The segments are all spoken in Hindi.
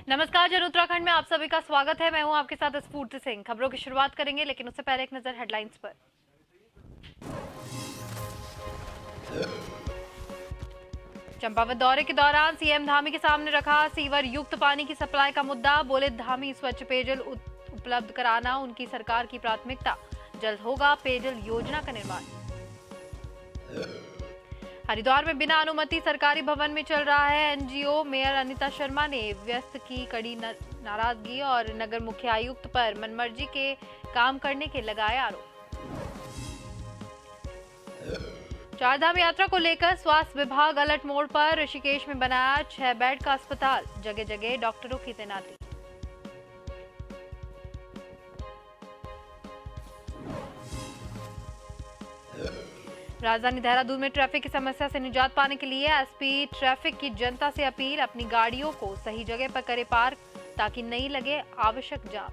नमस्कार, जन उत्तराखंड में आप सभी का स्वागत है। मैं हूं आपके साथ स्फूर्ति सिंह। खबरों की शुरुआत करेंगे, लेकिन उससे पहले एक नजर हेडलाइंस पर। चंपावत दौरे के दौरान सीएम धामी के सामने रखा सीवर युक्त पानी की सप्लाई का मुद्दा। बोले धामी, स्वच्छ पेयजल उपलब्ध कराना उनकी सरकार की प्राथमिकता। जल्द होगा पेयजल योजना का निर्माण। हरिद्वार में बिना अनुमति सरकारी भवन में चल रहा है एनजीओ। मेयर अनिता शर्मा ने व्यस्त की कड़ी नाराजगी और नगर मुख्य आयुक्त पर मनमर्जी के काम करने के लगाए आरोप। चारधाम यात्रा को लेकर स्वास्थ्य विभाग अलर्ट मोड पर। ऋषिकेश में बनाया 6 बेड का अस्पताल, जगह जगह डॉक्टरों की तैनाती। राजधानी देहरादून में ट्रैफिक की समस्या से निजात पाने के लिए एसपी ट्रैफिक की जनता से अपील। अपनी गाड़ियों को सही जगह पर करे पार्क, ताकि नहीं लगे आवश्यक जाम।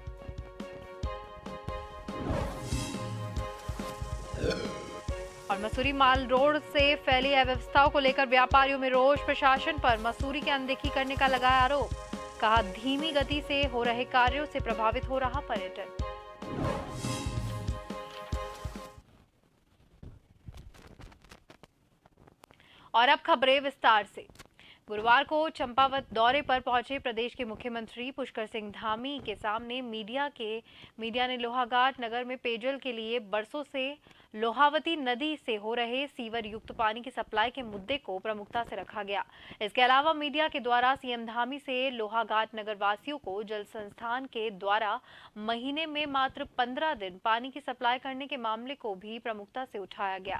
और मसूरी माल रोड से फैली अव्यवस्थाओं को लेकर व्यापारियों में रोष। प्रशासन पर मसूरी की अनदेखी करने का लगाया आरोप। कहा, धीमी गति से हो रहे कार्यों से प्रभावित हो रहा पर्यटन। और अब खबरें विस्तार से। गुरुवार को चंपावत दौरे पर पहुंचे प्रदेश के मुख्यमंत्री पुष्कर सिंह धामी के सामने मीडिया ने लोहाघाट नगर में पेयजल के लिए बरसों से लोहावती नदी से हो रहे सीवर युक्त पानी की सप्लाई के मुद्दे को प्रमुखता से रखा गया। इसके अलावा मीडिया के द्वारा सीएम धामी से लोहाघाट नगर वासियों को जल संस्थान के द्वारा महीने में मात्र 15 दिन पानी की सप्लाई करने के मामले को भी प्रमुखता से उठाया गया।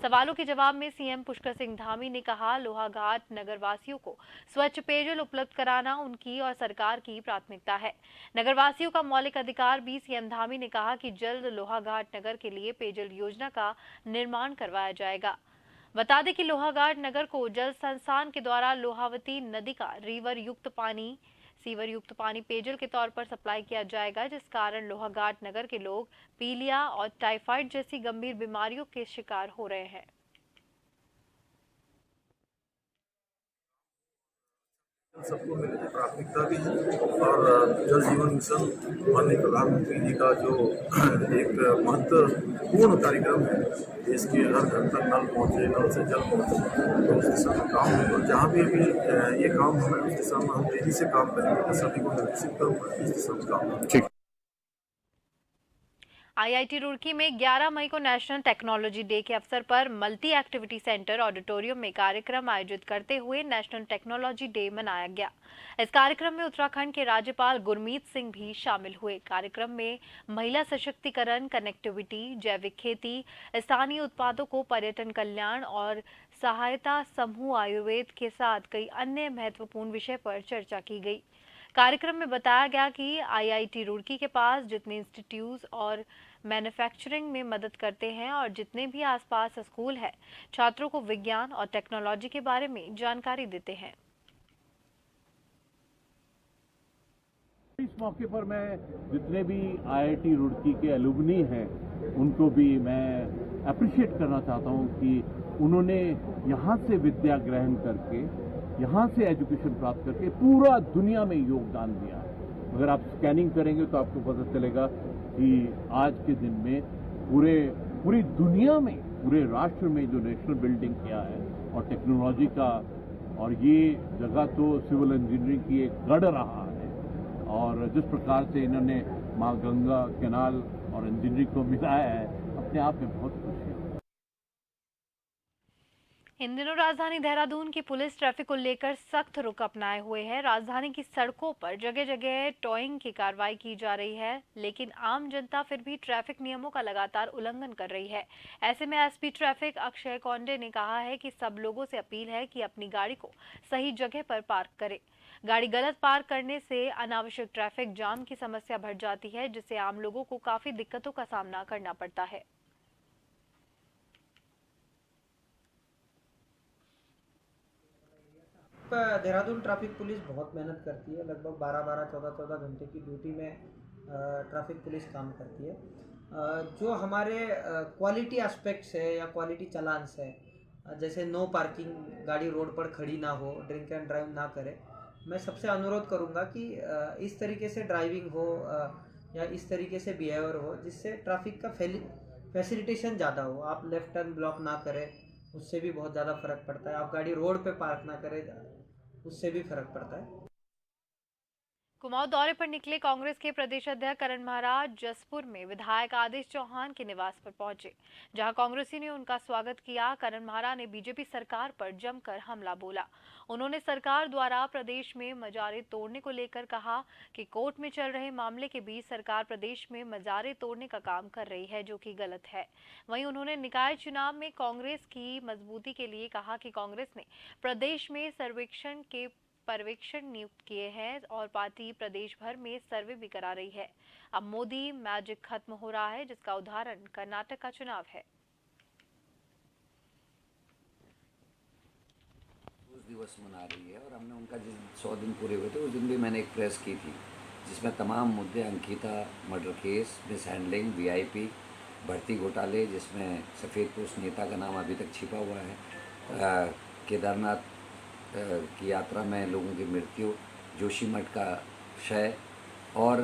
सवालों के जवाब में सीएम पुष्कर सिंह धामी ने कहा, लोहाघाट नगर वासियों को स्वच्छ पेयजल उपलब्ध कराना उनकी और सरकार की प्राथमिकता है। नगर वासियों का मौलिक अधिकार भी। सीएम धामी ने कहा कि जल्द लोहाघाट नगर के लिए पेयजल योजना का निर्माण करवाया जाएगा। बता दें कि लोहाघाट नगर को जल संस्थान के द्वारा लोहावती नदी का सीवर युक्त पानी पेयजल के तौर पर सप्लाई किया जाएगा, जिस कारण लोहाघाट नगर के लोग पीलिया और टाइफाइड जैसी गंभीर बीमारियों के शिकार हो रहे हैं। सबको मिले प्राथमिकता भी है और जल जीवन मिशन माननीय प्रधानमंत्री जी का जो एक महत्वपूर्ण कार्यक्रम है, देश के हर घर तक नल पहुँचे, नल से जल पहुँचे, तो उस दिशा में काम है। और जहाँ भी अभी ये काम हो रहा है उस दिशा में हम तेजी से काम करेंगे। मैं सभी को निर्देशित करूँगा इस दिशा में काम करें। आईआईटी रुड़की में 11 मई को नेशनल टेक्नोलॉजी डे के अवसर पर मल्टी एक्टिविटी सेंटर ऑडिटोरियम में कार्यक्रम आयोजित करते हुए नेशनल टेक्नोलॉजी डे मनाया गया। इस कार्यक्रम में उत्तराखंड के राज्यपाल गुरमीत सिंह भी शामिल हुए। कार्यक्रम में महिला सशक्तिकरण, कनेक्टिविटी, जैविक खेती, स्थानीय उत्पादों को पर्यटन कल्याण और सहायता समूह आयुर्वेद के साथ कई अन्य महत्वपूर्ण विषय पर चर्चा की गई। कार्यक्रम में बताया गया कि आईआईटी रुड़की के पास जितने इंस्टीट्यूट और मैन्युफैक्चरिंग में मदद करते हैं और जितने भी आसपास स्कूल है, छात्रों को विज्ञान और टेक्नोलॉजी के बारे में जानकारी देते हैं। इस मौके पर मैं जितने भी आईआईटी रुड़की के एलुमनी हैं उनको भी मैं अप्रिशिएट करना चाहता हूं कि उन्होंने यहाँ से विद्या ग्रहण करके, यहाँ से एजुकेशन प्राप्त करके पूरा दुनिया में योगदान दिया। अगर आप स्कैनिंग करेंगे तो आपको पता चलेगा कि आज के दिन में पूरी दुनिया में, पूरे राष्ट्र में जो नेशनल बिल्डिंग किया है और टेक्नोलॉजी का, और ये जगह तो सिविल इंजीनियरिंग की एक गढ़ रहा है। और जिस प्रकार से इन्होंने माँ गंगा कैनाल और इंजीनियरिंग को मिलाया है, अपने आप में बहुत खुशी है। इन दिनों राजधानी देहरादून की पुलिस ट्रैफिक को लेकर सख्त रुख अपनाए हुए है। राजधानी की सड़कों पर जगह जगह टोइंग की कार्रवाई की जा रही है, लेकिन आम जनता फिर भी ट्रैफिक नियमों का लगातार उल्लंघन कर रही है। ऐसे में एसपी ट्रैफिक अक्षय कौंडे ने कहा है कि सब लोगों से अपील है कि अपनी गाड़ी को सही जगह पर पार्क करें। गाड़ी गलत पार्क करने से अनावश्यक ट्रैफिक जाम की समस्या बढ़ जाती है, जिससे आम लोगों को काफी दिक्कतों का सामना करना पड़ता है। देहरादून ट्रैफिक पुलिस बहुत मेहनत करती है। लगभग 12-12, 14-14 घंटे की ड्यूटी में ट्रैफिक पुलिस काम करती है। जो हमारे क्वालिटी एस्पेक्ट्स है या क्वालिटी चालान्स है, जैसे नो पार्किंग, गाड़ी रोड पर खड़ी ना हो, ड्रिंक एंड ड्राइव ना करे, मैं सबसे अनुरोध करूंगा कि इस तरीके से ड्राइविंग हो या इस तरीके से बिहेवियर हो जिससे ट्रैफिक का फैसिलिटेशन ज़्यादा हो। आप लेफ्ट टर्न ब्लॉक ना करें, उससे भी बहुत ज़्यादा फ़र्क पड़ता है। आप गाड़ी रोड पे पार्क ना करें, उससे भी फ़र्क पड़ता है। कुमाऊं दौरे पर निकले कांग्रेस के प्रदेश अध्यक्ष करण महाराज जसपुर में विधायक आदेश चौहान के निवास पर पहुंचे, जहां कांग्रेसी ने उनका स्वागत किया। करण महाराज ने बीजेपी सरकार पर जमकर हमला बोला। उन्होंने सरकार द्वारा प्रदेश में मजारे तोड़ने को लेकर कहा कि कोर्ट में चल रहे मामले के बीच सरकार प्रदेश में मजारे तोड़ने का काम कर रही है, जो कि गलत है। वहीं उन्होंने निकाय चुनाव में कांग्रेस की मजबूती के लिए कहा कि कांग्रेस ने प्रदेश में सर्वेक्षण के पर्यवेक्षण नियुक्त किए हैं और पार्टी प्रदेश भर में सर्वे भी करा रही है। अब मोदी मैजिक खत्म हो रहा है, जिसका उदाहरण कर्नाटक का चुनाव है। उस दिवस मना रही है और हमने उनका जिस 100 दिन पूरे हुए थे उस दिन भी मैंने एक प्रेस की थी, जिसमें तमाम मुद्दे Ankita murder case, miss handling, VIP, भर्ती घोटाले, जिसमें सफ़ेदपोश नेता का नाम अभी तक छिपा हुआ है, केदारनाथ की यात्रा में लोगों की मृत्यु, जोशीमठ का क्षय और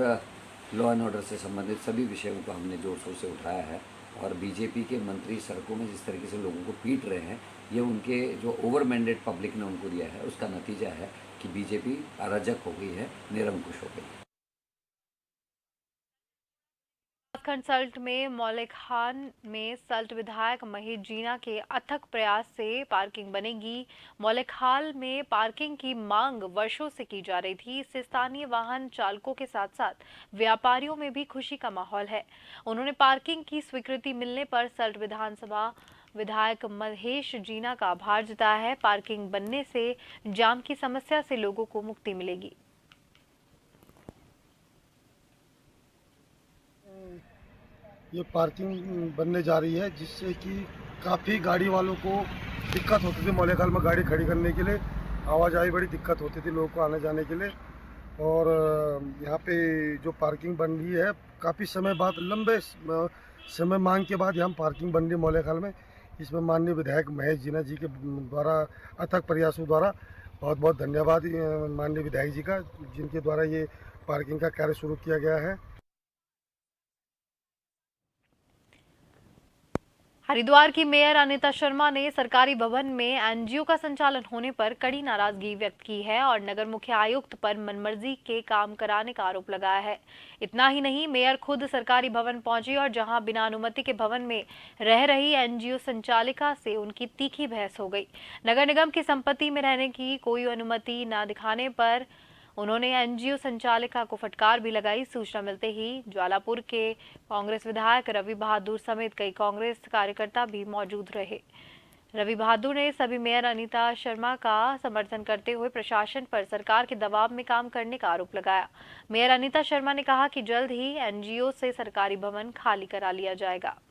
लॉ एंड ऑर्डर से संबंधित सभी विषयों को हमने जोर शोर से उठाया है। और बीजेपी के मंत्री सड़कों में जिस तरीके से लोगों को पीट रहे हैं, ये उनके जो ओवर मैंडेट पब्लिक ने उनको दिया है उसका नतीजा है कि बीजेपी अराजक हो गई है, निरंकुश हो गई है। उत्तराखंड सल्ट में मौलेखाल में सल्ट विधायक महेश जीना के अथक प्रयास से पार्किंग बनेगी। मौलेखाल में पार्किंग की मांग वर्षों से की जा रही थी। इससे स्थानीय वाहन चालकों के साथ साथ व्यापारियों में भी खुशी का माहौल है। उन्होंने पार्किंग की स्वीकृति मिलने पर सल्ट विधानसभा विधायक महेश जीना का आभार जताया है। पार्किंग बनने से जाम की समस्या से लोगों को मुक्ति मिलेगी। ये पार्किंग बनने जा रही है, जिससे कि काफ़ी गाड़ी वालों को दिक्कत होती थी। मौलेखाल में गाड़ी खड़ी करने के लिए आवाजाही बड़ी दिक्कत होती थी लोगों को आने जाने के लिए। और यहाँ पे जो पार्किंग बन रही है, काफ़ी समय बाद, लंबे समय मांग के बाद यहाँ पार्किंग बन रही है मौलेखाल में। इसमें माननीय विधायक महेश जीना जी के द्वारा अथक प्रयासों द्वारा बहुत बहुत धन्यवाद माननीय विधायक जी का, जिनके द्वारा ये पार्किंग का कार्य शुरू किया गया है। हरिद्वार की मेयर अनिता शर्मा ने सरकारी भवन में एनजीओ का संचालन होने पर कड़ी नाराजगी व्यक्त की है और नगर मुख्य आयुक्त पर मनमर्जी के काम कराने का आरोप लगाया है। इतना ही नहीं, मेयर खुद सरकारी भवन पहुंची और जहां बिना अनुमति के भवन में रह रही एनजीओ संचालिका से उनकी तीखी बहस हो गई। नगर निगम की संपत्ति में रहने की कोई अनुमति न दिखाने पर उन्होंने एनजीओ संचालिका को फटकार भी लगाई। सूचना मिलते ही ज्वालापुर के कांग्रेस विधायक रवि बहादुर समेत कई कांग्रेस कार्यकर्ता भी मौजूद रहे। रवि बहादुर ने सभी मेयर अनिता शर्मा का समर्थन करते हुए प्रशासन पर सरकार के दबाव में काम करने का आरोप लगाया। मेयर अनिता शर्मा ने कहा कि जल्द ही एनजीओ से सरकारी भवन खाली करा लिया जाएगा।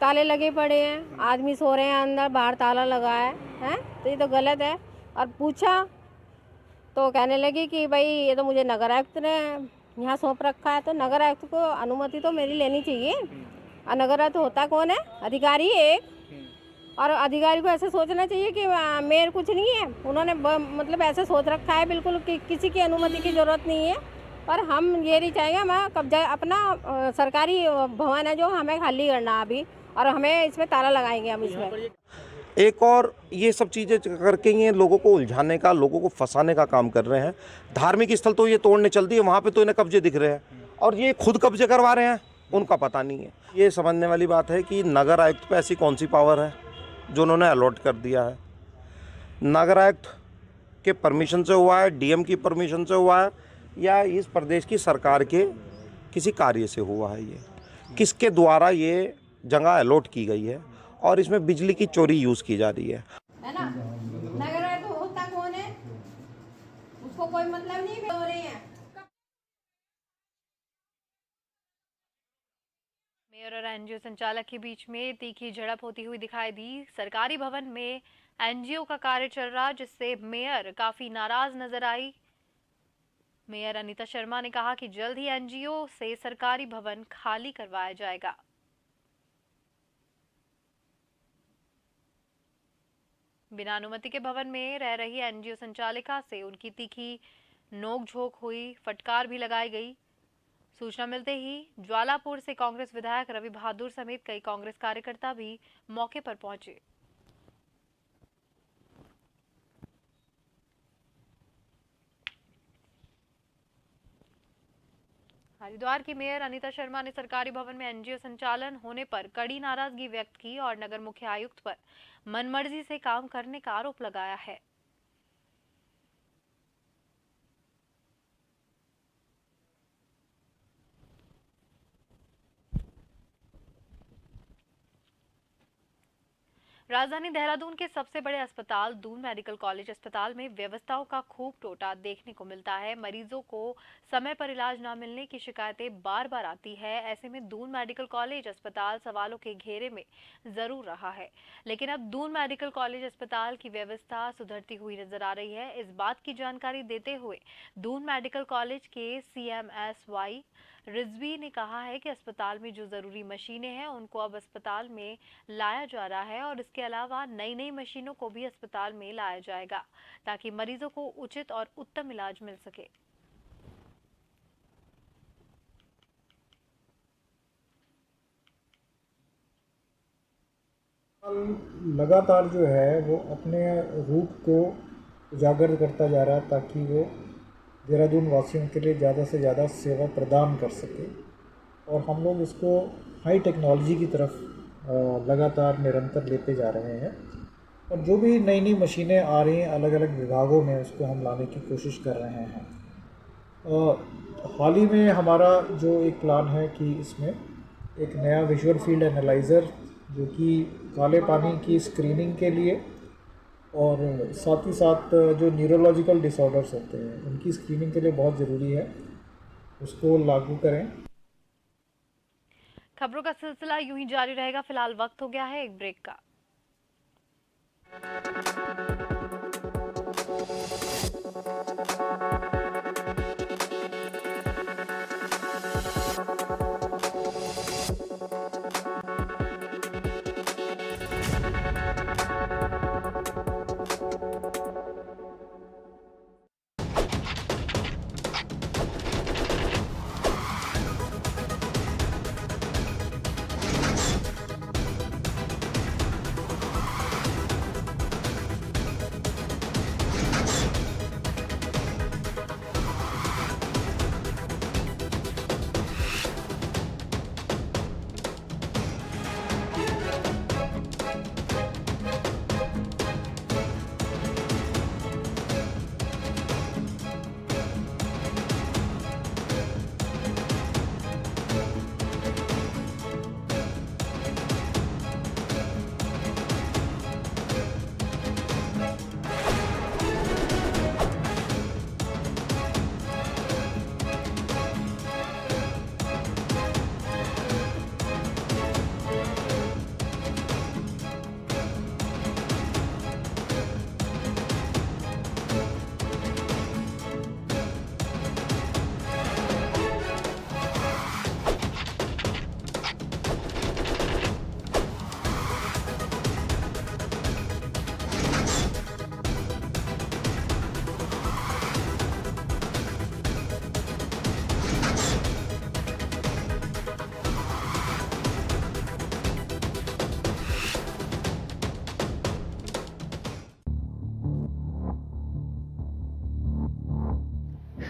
ताले लगे पड़े हैं, आदमी सो रहे हैं अंदर, बाहर ताला लगा है तो ये तो गलत है। और पूछा तो कहने लगी कि भाई ये तो मुझे नगर आयुक्त ने यहाँ सौंप रखा है, तो नगर आयुक्त को अनुमति तो मेरी लेनी चाहिए। और नगर आयुक्त होता कौन है? अधिकारी एक। और अधिकारी को ऐसे सोचना चाहिए कि मेयर कुछ नहीं है। उन्होंने मतलब ऐसे सोच रखा है बिल्कुल कि किसी की अनुमति की ज़रूरत नहीं है। पर हम ये नहीं चाहेंगे, हमें कब्जा अपना सरकारी भवन है जो हमें खाली करना अभी, और हमें इसमें ताला लगाएंगे हम इसमें। एक और ये सब चीज़ें करके ये लोगों को उलझाने का, लोगों को फंसाने का काम कर रहे हैं। धार्मिक स्थल तो ये तोड़ने चल दिए, वहाँ पे तो इन्हें कब्जे दिख रहे हैं और ये खुद कब्जे करवा रहे हैं, उनका पता नहीं है। ये समझने वाली बात है कि नगर आयुक्त पे ऐसी कौन सी पावर है जो उन्होंने अलॉट कर दिया है। नगर आयुक्त के परमिशन से हुआ है, डीएम की परमिशन से हुआ है, या इस प्रदेश की सरकार के किसी कार्य से हुआ है? ये किसके द्वारा ये जगह अलॉट की गई है और इसमें बिजली की चोरी यूज़ की जा रही है ना? नगर आयुक्त होता कौन है? उसको कोई मतलब नहीं हो रही है। मेयर और एनजीओ संचालक के बीच में तीखी झड़प होती हुई दिखाई दी। सरकारी भवन में एनजीओ का कार्य चल रहा, जिससे मेयर काफी नाराज नजर आई। मेयर अनिता शर्मा ने कहा कि जल्द ही एनजीओ से सरकारी भवन खाली करवाया जाएगा। बिना अनुमति के भवन में रह रही एनजीओ संचालिका से उनकी तीखी नोक-झोंक हुई, फटकार भी लगाई गई। सूचना मिलते ही ज्वालापुर से कांग्रेस विधायक रवि बहादुर समेत कई कांग्रेस कार्यकर्ता भी मौके पर पहुंचे। हरिद्वार की मेयर अनीता शर्मा ने सरकारी भवन में एनजीओ संचालन होने पर कड़ी नाराजगी व्यक्त की और नगर मुख्य आयुक्त पर मनमर्जी से काम करने का आरोप लगाया है। राजधानी देहरादून के सबसे बड़े अस्पताल दून मेडिकल कॉलेज अस्पताल में व्यवस्थाओं का खूब टोटा देखने को मिलता है। मरीजों को समय पर इलाज न मिलने की शिकायतें बार बार आती है। ऐसे में दून मेडिकल कॉलेज अस्पताल सवालों के घेरे में जरूर रहा है, लेकिन अब दून मेडिकल कॉलेज अस्पताल की व्यवस्था सुधरती हुई नजर आ रही है। इस बात की जानकारी देते हुए दून मेडिकल कॉलेज के CMSY रिजवी ने कहा है कि अस्पताल में जो जरूरी मशीनें हैं उनको अब अस्पताल में लाया जा रहा है और इसके अलावा नई मशीनों को भी अस्पताल में लाया जाएगा ताकि मरीजों को उचित और उत्तम इलाज मिल सके। लगातार जो है वो अपने रूप को उजागर करता जा रहा है ताकि वो देहरादून वासियों के लिए ज़्यादा से ज़्यादा सेवा प्रदान कर सके और हम लोग इसको हाई टेक्नोलॉजी की तरफ लगातार निरंतर लेते जा रहे हैं और जो भी नई मशीनें आ रही हैं अलग अलग विभागों में उसको हम लाने की कोशिश कर रहे हैं। हाल ही में हमारा जो एक प्लान है कि इसमें एक नया विजुअल फील्ड एनालाइज़र जो कि काले पानी की स्क्रीनिंग के लिए और साथ ही साथ जो न्यूरोलॉजिकल डिसऑर्डर्स होते हैं उनकी स्क्रीनिंग के लिए बहुत ज़रूरी है, उसको लागू करें। खबरों का सिलसिला यूं ही जारी रहेगा। फिलहाल वक्त हो गया है एक ब्रेक का।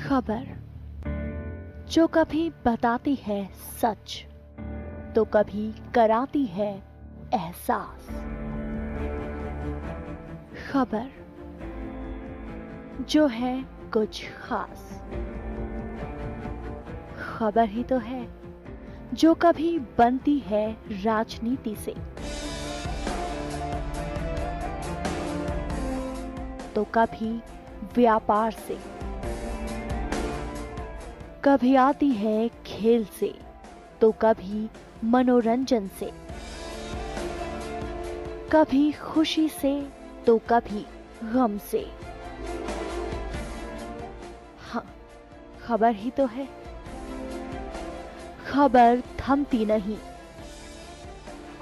खबर जो कभी बताती है सच तो कभी कराती है एहसास। खबर जो है कुछ खास। खबर ही तो है जो कभी बनती है राजनीति से तो कभी व्यापार से, कभी आती है खेल से तो कभी मनोरंजन से, कभी खुशी से तो कभी गम से। हाँ, खबर ही तो है। खबर थमती नहीं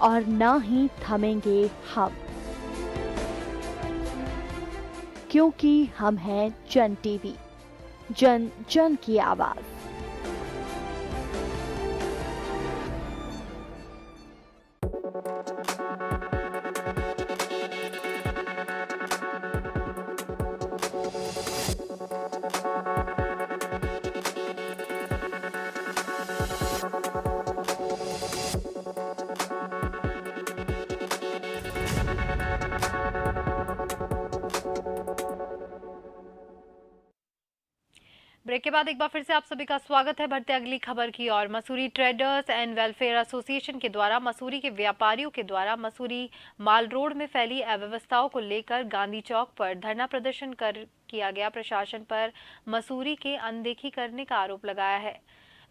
और ना ही थमेंगे हम। क्योंकि हम हैं जन टीवी, जन जन की आवाज। ब्रेक के बाद एक बार फिर से आप सभी का स्वागत है। बढ़ते अगली खबर की ओर। Mussoorie traders and welfare association के द्वारा मसूरी के व्यापारियों के द्वारा मसूरी माल रोड में फैली अव्यवस्थाओं को लेकर गांधी चौक पर धरना प्रदर्शन किया गया। प्रशासन पर मसूरी के अनदेखी करने का आरोप लगाया है।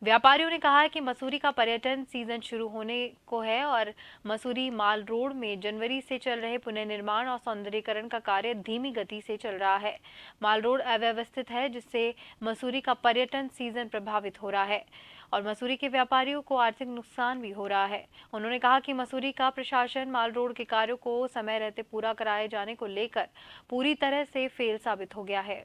व्यापारियों ने कहा है कि मसूरी का पर्यटन सीजन शुरू होने को है और मसूरी माल रोड में जनवरी से चल रहे पुनर्निर्माण और सौंदर्यीकरण का कार्य धीमी गति से चल रहा है। माल रोड अव्यवस्थित है जिससे मसूरी का पर्यटन सीजन प्रभावित हो रहा है और मसूरी के व्यापारियों को आर्थिक नुकसान भी हो रहा है। उन्होंने कहा कि मसूरी का प्रशासन माल रोड के कार्यों को समय रहते पूरा कराए जाने को लेकर पूरी तरह से फेल साबित हो गया है।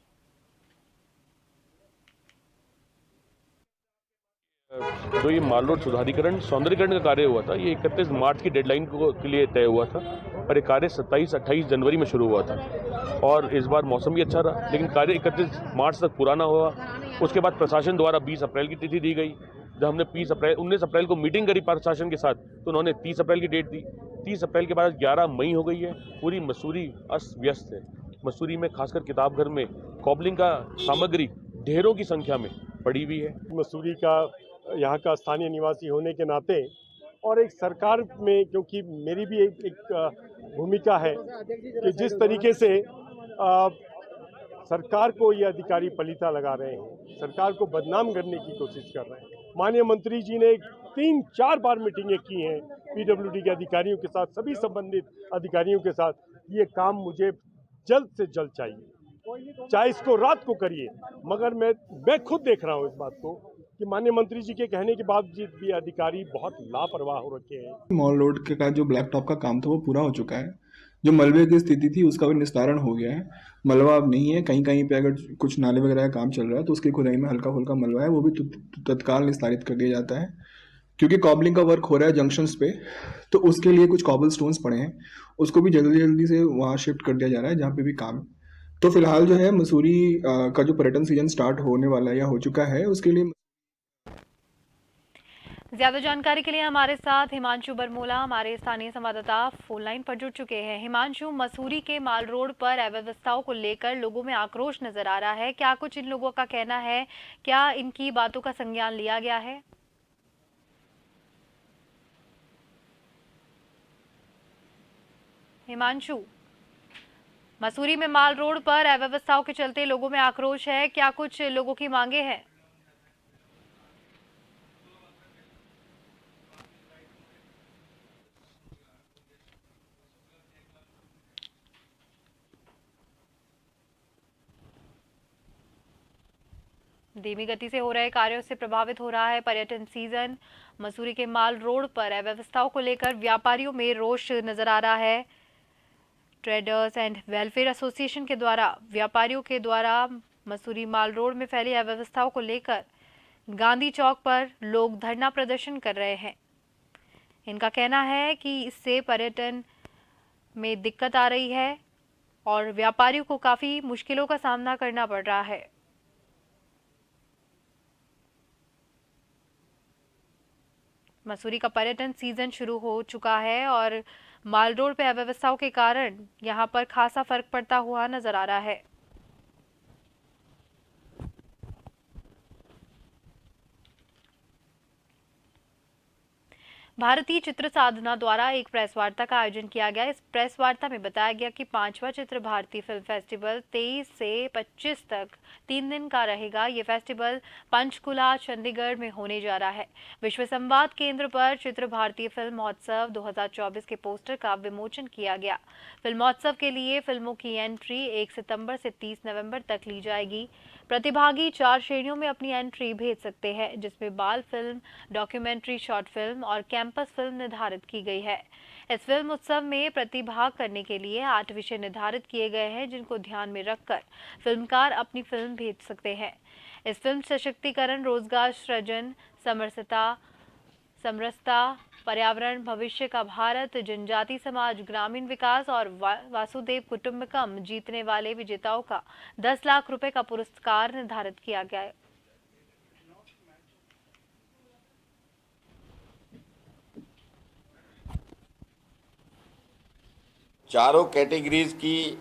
जो ये माल रोड सुधारीकरण सौंदर्यीकरण का कार्य हुआ था, ये 31 मार्च की डेडलाइन के लिए तय हुआ था और ये कार्य 27-28 जनवरी में शुरू हुआ था और इस बार मौसम भी अच्छा रहा, लेकिन कार्य 31 मार्च तक पूरा ना हुआ। उसके बाद प्रशासन द्वारा 20 अप्रैल की तिथि दी गई। जब हमने 19 अप्रैल को मीटिंग करी प्रशासन के साथ तो उन्होंने 30 अप्रैल की डेट दी। 30 अप्रैल के बाद 11 मई हो गई है। पूरी मसूरी अस्त व्यस्त है। मसूरी में खासकर किताब घर में कॉबलिंग का सामग्री ढेरों की संख्या में पड़ी हुई है। मसूरी का यहाँ का स्थानीय निवासी होने के नाते और एक सरकार में, क्योंकि मेरी भी एक भूमिका है कि जिस तरीके से सरकार को ये अधिकारी पलीता लगा रहे हैं, सरकार को बदनाम करने की कोशिश कर रहे हैं। माननीय मंत्री जी ने 3-4 बार मीटिंगें की हैं पीडब्ल्यूडी के अधिकारियों के साथ, सभी संबंधित अधिकारियों के साथ। ये काम मुझे जल्द से जल्द चाहिए, चाहे इसको रात को करिए, मगर मैं खुद देख रहा हूँ इस बात को कि माननीय मंत्री जी के कहने के बावजूद भी अधिकारी बहुत लापरवाह हो रखे हैं। मॉल रोड का जो ब्लैक टॉप का काम था वो पूरा हो चुका है। जो मलबे की स्थिति थी उसका भी निस्तारण हो गया है। मलबा अब नहीं है। कहीं कहीं पे अगर कुछ नाले वगैरह का काम चल रहा है तो उसकी खुदाई में हल्का फुल्का मलबा है, वो भी तत्काल निस्तारित कर दिया जाता है। क्योंकि कॉबलिंग का वर्क हो रहा है जंक्शंस पे, तो उसके लिए कुछ कॉबल स्टोन्स पड़े हैं, उसको भी जल्दी जल्दी से वहाँ शिफ्ट कर दिया जा रहा है जहाँ पे भी काम। तो फिलहाल जो है मसूरी का जो पर्यटन सीजन स्टार्ट होने वाला है या हो चुका है, उसके लिए ज्यादा जानकारी के लिए हमारे साथ हिमांशु बरमोला हमारे स्थानीय संवाददाता फोन लाइन पर जुड़ चुके हैं। हिमांशु, मसूरी के माल रोड पर अव्यवस्थाओं को लेकर लोगों में आक्रोश नजर आ रहा है, क्या कुछ इन लोगों का कहना है? क्या इनकी बातों का संज्ञान लिया गया है? हिमांशु, मसूरी में माल रोड पर अव्यवस्थाओं के चलते लोगों में आक्रोश है, क्या कुछ लोगों की मांगे हैं? धीमी गति से हो रहे कार्यों से प्रभावित हो रहा है पर्यटन सीजन। मसूरी के माल रोड पर अव्यवस्थाओं को लेकर व्यापारियों में रोष नजर आ रहा है। ट्रेडर्स एंड वेलफेयर एसोसिएशन के द्वारा व्यापारियों के द्वारा मसूरी माल रोड में फैली अव्यवस्थाओं को लेकर गांधी चौक पर लोग धरना प्रदर्शन कर रहे हैं। इनका कहना है कि इससे पर्यटन में दिक्कत आ रही है और व्यापारियों को काफी मुश्किलों का सामना करना पड़ रहा है। मसूरी का पर्यटन सीजन शुरू हो चुका है और माल रोड पे अव्यवस्थाओं के कारण यहां पर खासा फर्क पड़ता हुआ नजर आ रहा है। भारतीय चित्र साधना द्वारा एक प्रेस वार्ता का आयोजन किया गया। इस प्रेस वार्ता में बताया गया कि 5वां चित्र भारतीय फिल्म फेस्टिवल 23 से 25 तक 3 दिन का रहेगा। ये फेस्टिवल पंचकुला चंडीगढ़ में होने जा रहा है। विश्व संवाद केंद्र पर चित्र भारतीय फिल्म महोत्सव 2024 के पोस्टर का विमोचन किया गया। फिल्म महोत्सव के लिए फिल्मों की एंट्री 1 सितंबर से 30 नवंबर तक ली जाएगी। प्रतिभागी 4 श्रेणियों में अपनी एंट्री भेज सकते हैं, जिसमें बाल फिल्म, डॉक्यूमेंट्री, शॉर्ट फिल्म और कैंपस फिल्म निर्धारित की गई है। इस फिल्म उत्सव में प्रतिभाग करने के लिए 8 विषय निर्धारित किए गए हैं, जिनको ध्यान में रखकर फिल्मकार अपनी फिल्म भेज सकते हैं। इस फिल्म सशक्तिकरण, रोजगार सृजन, समरसता, पर्यावरण, भविष्य का भारत, जनजाति समाज, ग्रामीण विकास और वासुदेव कुटुंबकम जीतने वाले विजेताओं का 10 लाख रुपए का पुरस्कार निर्धारित किया गया है। चारों कैटेगरीज की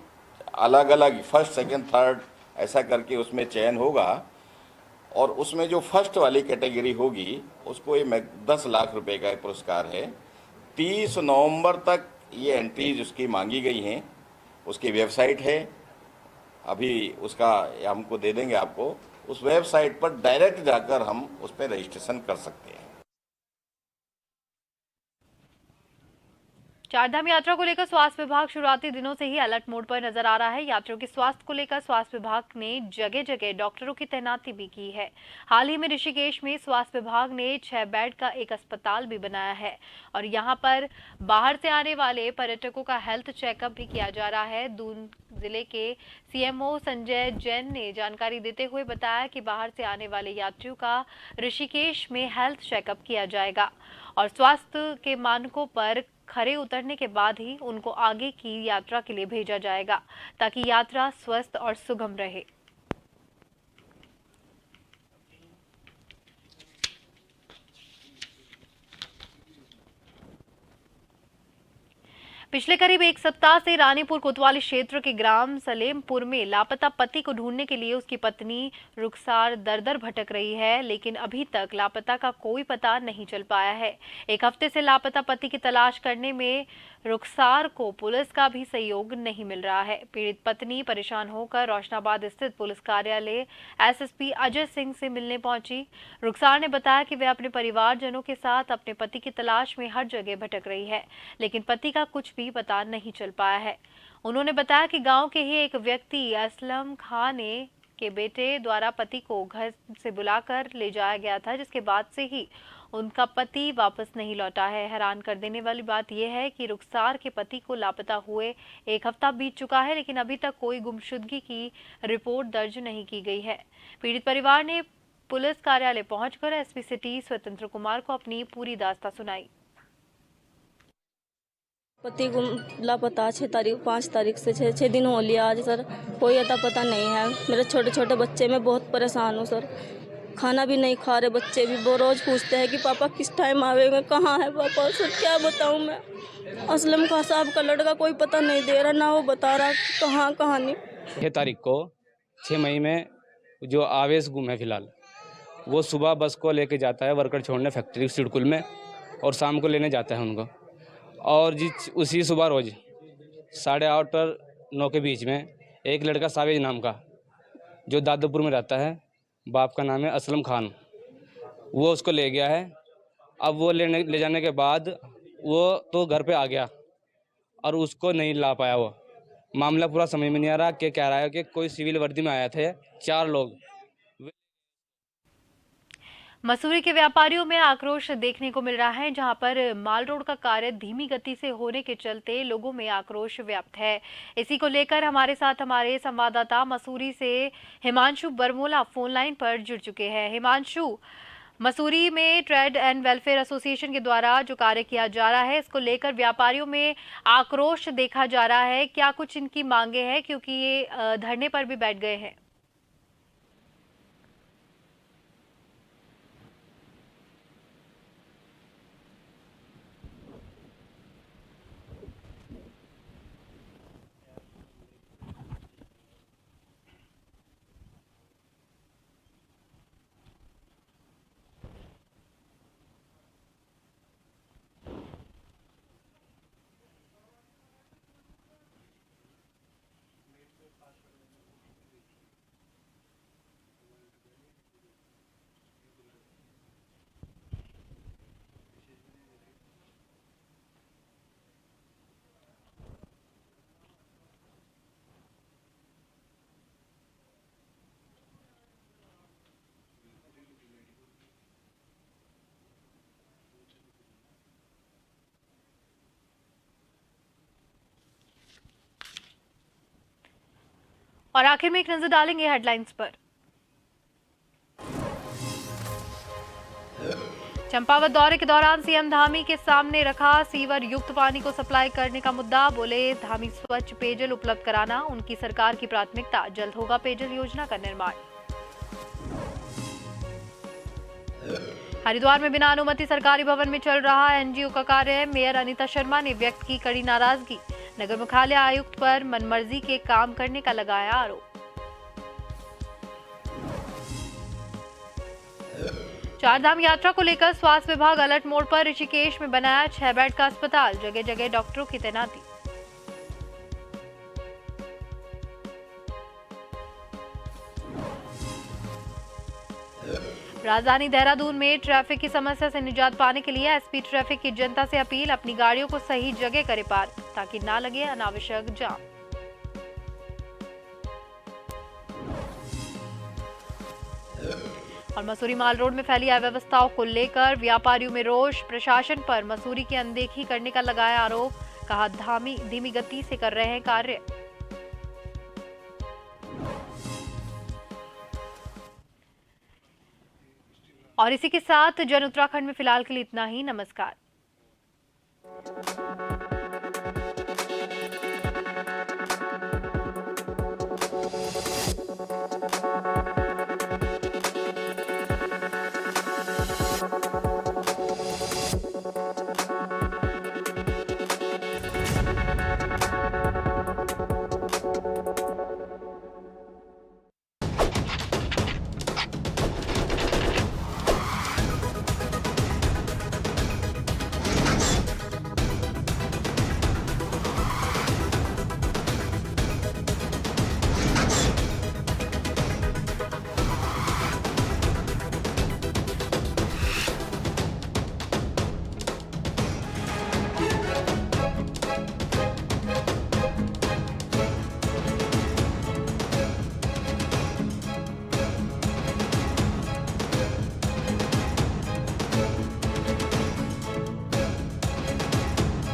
अलग अलग फर्स्ट, सेकंड, थर्ड ऐसा करके उसमें चयन होगा और उसमें जो फर्स्ट वाली कैटेगरी होगी उसको ये 10 लाख रुपए का पुरस्कार है। 30 नवंबर तक ये एंट्रीज उसकी मांगी गई हैं। उसकी वेबसाइट है, अभी उसका हमको दे देंगे आपको। उस वेबसाइट पर डायरेक्ट जाकर हम उस पर रजिस्ट्रेशन कर सकते हैं। चारधाम यात्रा को लेकर स्वास्थ्य विभाग शुरुआती दिनों से ही अलर्ट मोड पर नजर आ रहा है। यात्रियों के स्वास्थ्य को लेकर स्वास्थ्य विभाग ने जगह जगह डॉक्टरों की तैनाती भी की है। हाल ही में ऋषिकेश में स्वास्थ्य विभाग ने 6 बेड का एक अस्पताल भी बनाया है और यहां पर बाहर से आने वाले पर्यटकों का हेल्थ चेकअप भी किया जा रहा है। दून जिले के सीएमओ संजय जैन ने जानकारी देते हुए बताया कि बाहर से आने वाले यात्रियों का ऋषिकेश में हेल्थ चेकअप किया जाएगा और स्वास्थ्य के मानकों पर खरे उतरने के बाद ही उनको आगे की यात्रा के लिए भेजा जाएगा ताकि यात्रा स्वस्थ और सुगम रहे। पिछले करीब 1 सप्ताह से रानीपुर कोतवाली क्षेत्र के ग्राम सलेमपुर में लापता पति को ढूंढने के लिए उसकी पत्नी रुखसार दर-दर भटक रही है, लेकिन अभी तक लापता का कोई पता नहीं चल पाया है। एक हफ्ते से लापता पति की तलाश करने में रुखसार को पुलिस का भी सहयोग नहीं मिल रहा है। पीड़ित पत्नी परेशान होकर रोशनाबाद स्थित पुलिस कार्यालय एसएसपी अजय सिंह से मिलने पहुंची। रुखसार ने बताया कि वह अपने परिवारजनों के साथ अपने पति की तलाश में हर जगह भटक रही है, लेकिन पति का कुछ भी पता नहीं चल पाया है। उन्होंने बताया कि गांव के ही एक व्यक्ति असलम खान के बेटे द्वारा पति को घर से बुलाकर ले जाया गया था, जिसके बाद से ही उनका पति वापस नहीं लौटा है। हैरान कर देने वाली बात यह है कि रुखसार के पति को लापता हुए 1 हफ्ता बीत चुका है, लेकिन अभी तक कोई गुमशुदगी की रिपोर्ट दर्ज नहीं की गई है। पीड़ित परिवार ने पुलिस कार्यालय पहुंचकर एसपी सिटी स्वतंत्र कुमार को अपनी पूरी दास्तां सुनाई। पति को लापता 5 तारीख से 6 दिन हो लिया आज सर, कोई अता पता नहीं है। मेरे छोटे छोटे बच्चे, मैं बहुत परेशान हूँ सर। खाना भी नहीं खा रहे बच्चे भी, वो रोज पूछते हैं कि पापा किस टाइम आवेंगे, कहाँ है पापा। सर क्या बताऊँ मैं, असलम खान साहब का लड़का कोई पता नहीं दे रहा, ना वो बता रहा कहाँ नहीं। 6 तारीख को 6 मई में जो आवेश गुम है फिलहाल, वो सुबह बस को लेके जाता है वर्कर छोड़ने फैक्ट्री सिडकुल में और शाम को लेने जाता है उनको। और उसी सुबह रोज 8:30 और 9 के बीच में एक लड़का सावेज नाम का जो दादोपुर में रहता है, बाप का नाम है असलम खान, वो उसको ले गया है। अब वो ले जाने के बाद वो तो घर पे आ गया और उसको नहीं ला पाया। वो मामला पूरा समझ में नहीं आ रहा कि कह रहा है कि कोई सिविल वर्दी में आए थे 4 लोग। मसूरी के व्यापारियों में आक्रोश देखने को मिल रहा है, जहां पर माल रोड का कार्य धीमी गति से होने के चलते लोगों में आक्रोश व्याप्त है। इसी को लेकर हमारे साथ हमारे संवाददाता मसूरी से हिमांशु बरमोला फोन लाइन पर जुड़ चुके हैं। हिमांशु, मसूरी में ट्रेड एंड वेलफेयर एसोसिएशन के द्वारा जो कार्य किया जा रहा है, इसको लेकर व्यापारियों में आक्रोश देखा जा रहा है। क्या कुछ इनकी मांगे हैं, क्योंकि ये धरने पर भी बैठ गए हैं? और आखिर में एक नजर डालेंगे हेडलाइंस पर। चंपावत दौरे के दौरान सीएम धामी के सामने रखा सीवर युक्त पानी को सप्लाई करने का मुद्दा। बोले, धामी स्वच्छ पेयजल उपलब्ध कराना उनकी सरकार की प्राथमिकता। जल्द होगा पेयजल योजना का निर्माण। हरिद्वार में बिना अनुमति सरकारी भवन में चल रहा एनजीओ का कार्य। मेयर अनीता शर्मा ने व्यक्त की कड़ी नाराजगी। नगर मुख्यालय आयुक्त पर मनमर्जी के काम करने का लगाया आरोप। चारधाम यात्रा को लेकर स्वास्थ्य विभाग अलर्ट मोड पर। ऋषिकेश में बनाया 6 बेड का अस्पताल। जगह जगह डॉक्टरों की तैनाती। राजधानी देहरादून में ट्रैफिक की समस्या से निजात पाने के लिए एसपी ट्रैफिक की जनता से अपील। अपनी गाड़ियों को सही जगह करें पार्क ताकि ना लगे अनावश्यक जाम। और मसूरी माल रोड में फैली अव्यवस्थाओं को लेकर व्यापारियों में रोष। प्रशासन पर मसूरी की अनदेखी करने का लगाया आरोप। कहा, धीमी गति से कर रहे हैं कार्य। और इसी के साथ जन उत्तराखंड में फिलहाल के लिए इतना ही। नमस्कार।